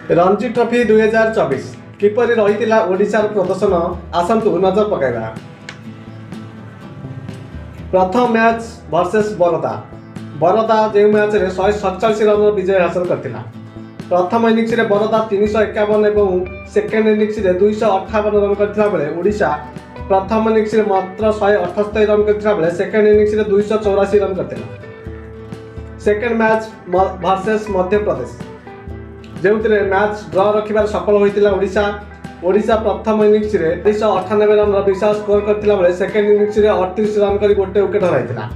Ranji trophy 2024 किपरि रहितिला ओडिशार प्रदर्शन आसंतु नजर पकाइबा। प्रथम मैच वर्सेस बरोदा। बरोदा जो मैच रे 147 रन विजय हासिल करथिला। प्रथम इनिंग्स रे बरोदा 351 एवं सेकेंड इनिंग्स रे 258 रन करथिला बेले ओडिशा प्रथम इनिंग्स रे मात्र 178 रन करथिला बेले सेकेंड इनिंग्स रे 284 run करथिला। Second match versus Madhya Pradesh जो मैच ड्र रखिबार सफल होइतिला ओडिशा। ओडिशा प्रथम इनिंग्स रे 298 रन विशाल स्कोर करथिला बेले सेकेंड इनिंग्स रे 38 रन करी गोटे विकेट हराइतिला।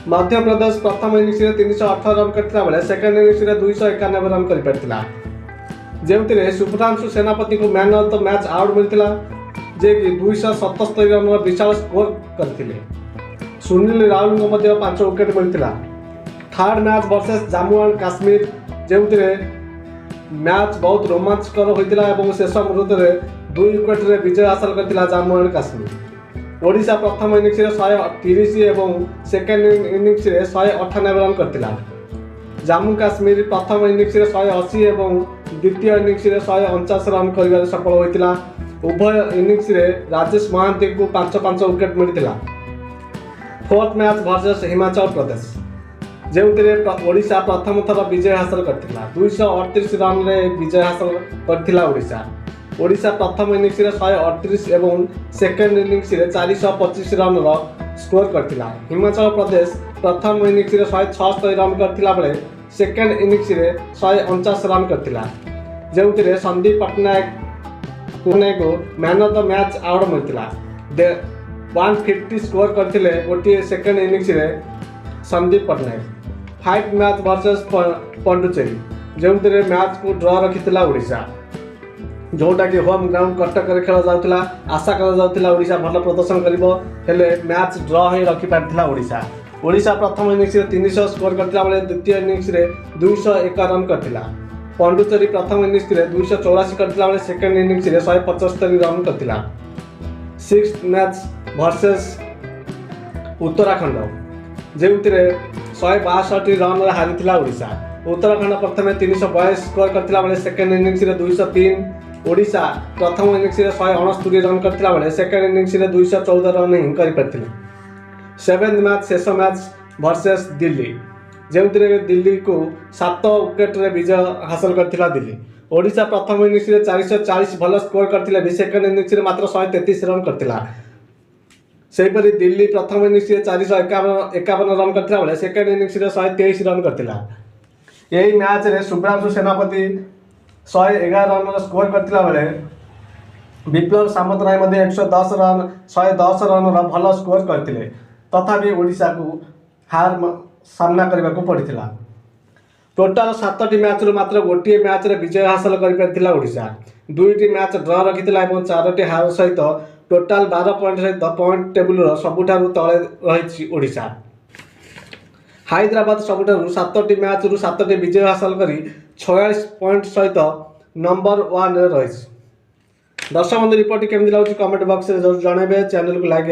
मध्य प्रदेश प्रथम इनिंग्स रे 318 रन करथिला बेले सेकेंड इनिंग्स रे 291 रन करि परथिला। जेउतिरे सुब्रांशु सेनापति को man of the match award मिलथिला जे कि 277 रन विशाल स्कोर करथिले। सुनील राहुल को मध्ये 5 विकेट मिलथिला। Third match versus Jammu and Kashmir जेउतिरे मैच बहुत रोमांचकर होइतिला एवं शेष मुहूर्त रे 2 विकेट रे विजय हासिल करथिला जम्मू एंड काश्मीर। ओडिशा प्रथम इनिंग्स रे 130 एवं सेकेंड इनिंग्स रे 198 रन करथिला। जम्मू काश्मीर प्रथम इनिंग्स रे 180 एवं द्वितीय इनिंग्स रे 149 रन करिबार सफल होइतिला। उभय इनिंग्स रे राजेश महांती को 5-5 विकेट मिलितिला। Fourth match versus Himachal Pradesh जेउतिरे ओडिशा प्रथम थर विजय हासिल करथिला। 238 रन रे विजय हासिल करथिला ओडिशा। ओडिशा प्रथम इनिंग्स रे 138 एवं सेकेंड इनिंग्स रे 425 रन रो स्कोर करथिला। हिमाचल प्रदेश प्रथम इनिंग्स रे 176 रन करथिला बेले सेकेंड इनिंग्स रे 149 रन करथिला। जेउतिरे संदीप पटनायक को man of the match award मिलथिला। 150 स्कोर करथिले गोटे सेकेंड इनिंग्स रे Sandeep Pattanaik. Fifth match versus Puducherry जो मैच को ड्र रखिथिला ओडिशा जोटा कि होम ग्राउंड कटक रे खेल जाउथिला। आशा कर जाउथिला ओडिशा भल प्रदर्शन करिवो हेले मैच ड्र हे रखि पारथिला ओडिशा। ओडिशा प्रथम इनिंग्स रे 300 स्कोर करथिला बेले द्वितीय इनिंग्स रे 201 रन करथिला। पंडुचेरी प्रथम इनिंग्स रे 284 करथिला बेले सेकेंड इनिंग्स रे 175 रन करथिला। सिक्स्थ मैच वर्सेस उत्तराखंड जेउतिरे 162 रन हारिथिला ओडिशा। उत्तराखंड प्रथमे 322 स्कोर करथिला बेले सेकेंड इनिंग्स रे 203। ओडिशा प्रथम इनिंग्स रे 169 रन करथिला बेले सेकेंड इनिंग्स रे 214 रन ही करि परथिले। सेवेंथ मैच शेष मैच वर्सेस दिल्ली जेउतिरे दिल्ली को 7 विकेट रे विजय हासिल करथिला दिल्ली। ओडिशा प्रथम इनिंग्स रे 440 भल स्कोर करथिले भी सेकेंड इनिंग्स रे मात्र 133 रन करथिला। सेहीपरि दिल्ली प्रथम इनिंग्स रे 451 रन करथिला बेले सेकेंड इनिंग्स रे 123 रन करथिला। यही मैच रे सुब्रांशु सेनापति 111 रन स्कोर करथिला बेले विप्लव सामंतराय मध्ये 110 रन 110 रन भल स्कोर करथिले। तथापि ओडिशा को हार सामना करबा को पड़िथिला। टोटाल 7टी मैच रु मात्र गोटे मैच रे विजय हासिल करि परथिला ओडिशा। 2टी मैच ड्र रखिथिला एवं 4टी हार सहित टोटाल 12 पॉइंट सहित पॉइंट टेबुल रो सबुठारु तळे रहिछि ओडिशा। हैदराबाद सबुठारु 7टी मैच रु 7टी विजय हासिल करी 46 पॉइंट सहित नंबर 1 रे रहिछि। दर्शक बंधु रिपोर्ट केमि लाउछि कमेंट बॉक्स रे जरूर जणाइबे। चैनल को लाइक